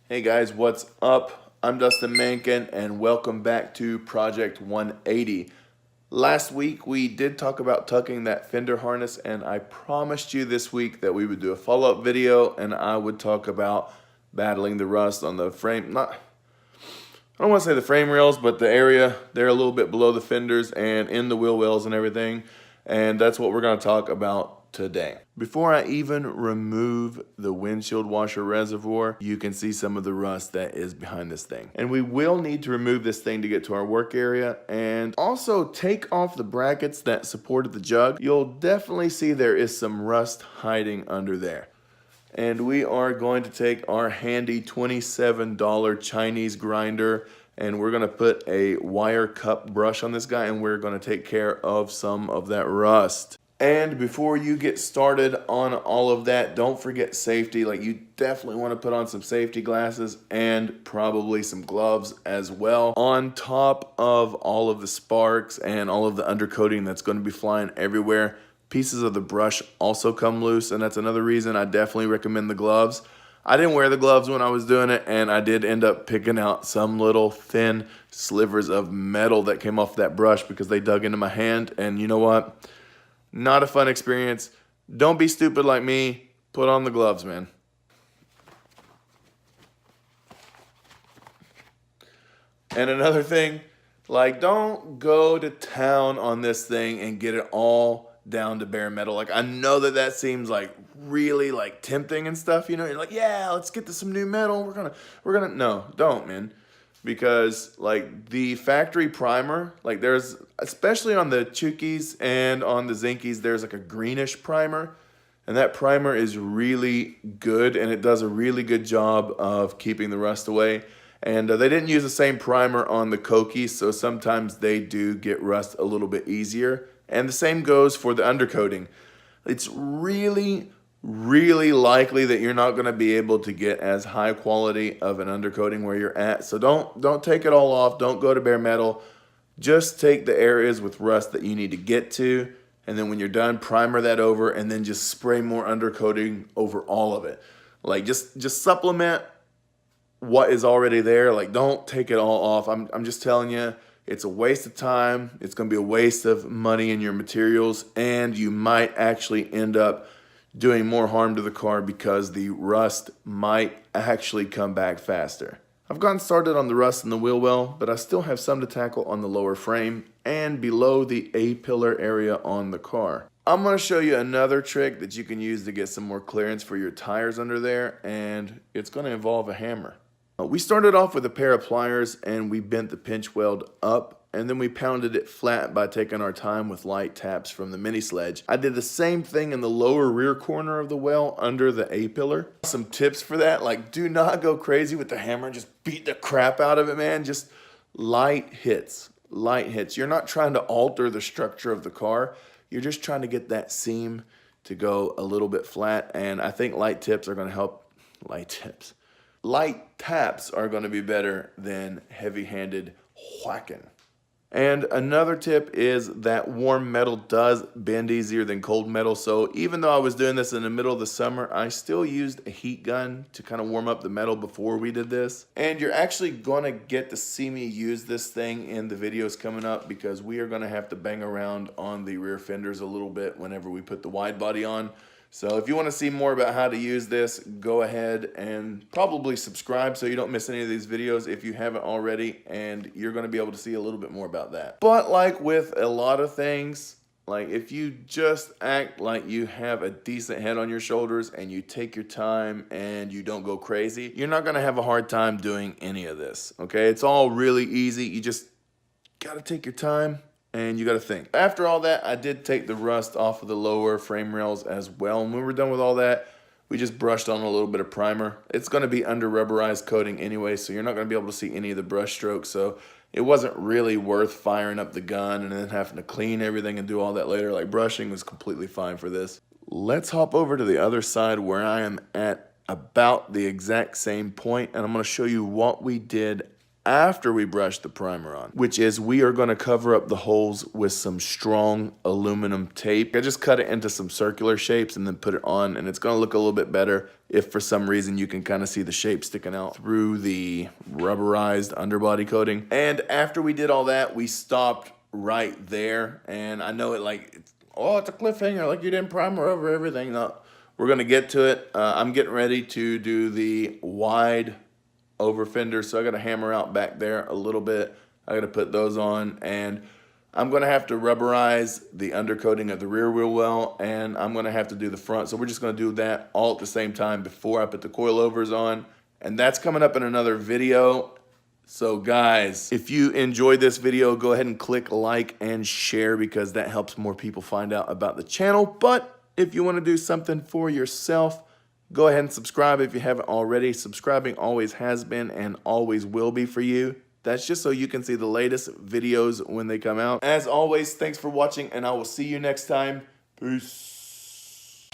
Hey guys, what's up? I'm Dustin Mankin and welcome back to Project 180. Last week we did talk about tucking that fender harness, and I promised you this week that we would do a follow-up video and I would talk about battling the rust on the frame. I don't want to say the frame rails, but the area there a little bit below the fenders and in the wheel wells and everything. And that's what we're going to talk about today. Before I even remove the windshield washer reservoir, you can see some of the rust that is behind this thing. And we will need to remove this thing to get to our work area and also take off the brackets that supported the jug. You'll definitely see there is some rust hiding under there. And we are going to take our handy $27 Chinese grinder and we're going to put a wire cup brush on this guy and we're going to take care of some of that rust. And before you get started on all of that, don't forget safety. Like, you definitely want to put on some safety glasses and probably some gloves as well. On top of all of the sparks and all of the undercoating that's going to be flying everywhere, pieces of the brush also come loose, and that's another reason I definitely recommend the gloves. I didn't wear the gloves when I was doing it, and I did end up picking out some little thin slivers of metal that came off that brush because they dug into my hand, and you know what? Not a fun experience. Don't be stupid like me. Put on the gloves, man. And another thing, like, don't go to town on this thing and get it all down to bare metal. Like, I know that that seems like really like tempting and stuff, you know. You're like, yeah, let's get to some new metal. We're gonna no, don't, man. Because like the factory primer, like there's, especially on the Chukis and on the Zinkies, there's like a greenish primer, and that primer is really good and it does a really good job of keeping the rust away. And they didn't use the same primer on the Koki, so sometimes they do get rust a little bit easier. And the same goes for the undercoating. It's really likely that you're not going to be able to get as high quality of an undercoating where you're at. So don't take it all off. Don't go to bare metal. Just take the areas with rust that you need to get to, and then when you're done, primer that over and then just spray more undercoating over all of it. Like, just supplement what is already there. Like, don't take it all off. I'm just telling you, it's a waste of time. It's going to be a waste of money in your materials, and you might actually end up doing more harm to the car because the rust might actually come back faster. I've gotten started on the rust in the wheel well, but I still have some to tackle on the lower frame and below the A-pillar area on the car. I'm going to show you another trick that you can use to get some more clearance for your tires under there, and it's going to involve a hammer. We started off with a pair of pliers and we bent the pinch weld up, and then we pounded it flat by taking our time with light taps from the mini sledge. I did the same thing in the lower rear corner of the well under the A-pillar. Some tips for that, like, do not go crazy with the hammer and just beat the crap out of it, man. Just light hits, light hits. You're not trying to alter the structure of the car. You're just trying to get that seam to go a little bit flat, and I think light tips are going to help. Light taps are going to be better than heavy-handed whacking. And another tip is that warm metal does bend easier than cold metal. So even though I was doing this in the middle of the summer, I still used a heat gun to kind of warm up the metal before we did this. And you're actually going to get to see me use this thing in the videos coming up, because we are going to have to bang around on the rear fenders a little bit whenever we put the wide body on. So if you want to see more about how to use this, go ahead and probably subscribe so you don't miss any of these videos if you haven't already, and you're going to be able to see a little bit more about that. But like with a lot of things, like if you just act like you have a decent head on your shoulders and you take your time and you don't go crazy, you're not going to have a hard time doing any of this, okay? It's all really easy. You just got to take your time. And you got to think. After all that, I did take the rust off of the lower frame rails as well. And when we were done with all that, we just brushed on a little bit of primer. It's going to be under rubberized coating anyway, so you're not going to be able to see any of the brush strokes. So it wasn't really worth firing up the gun and then having to clean everything and do all that later. Like, brushing was completely fine for this. Let's hop over to the other side where I am at about the exact same point, and I'm going to show you what we did after we brush the primer on, which is we are going to cover up the holes with some strong aluminum tape. I just cut it into some circular shapes and then put it on, and it's going to look a little bit better if for some reason you can kind of see the shape sticking out through the rubberized underbody coating. And after we did all that, we stopped right there. And I know it's a cliffhanger, like you didn't primer over everything. No, we're going to get to it. I'm getting ready to do the wide over fender, so I got to hammer out back there a little bit. I got to put those on, and I'm going to have to rubberize the undercoating of the rear wheel well, and I'm going to have to do the front. So we're just going to do that all at the same time before I put the coilovers on, and that's coming up in another video. So guys, if you enjoyed this video, go ahead and click like and share, because that helps more people find out about the channel. But if you want to do something for yourself, go ahead and subscribe if you haven't already. Subscribing always has been and always will be for you. That's just so you can see the latest videos when they come out. As always, thanks for watching, and I will see you next time. Peace.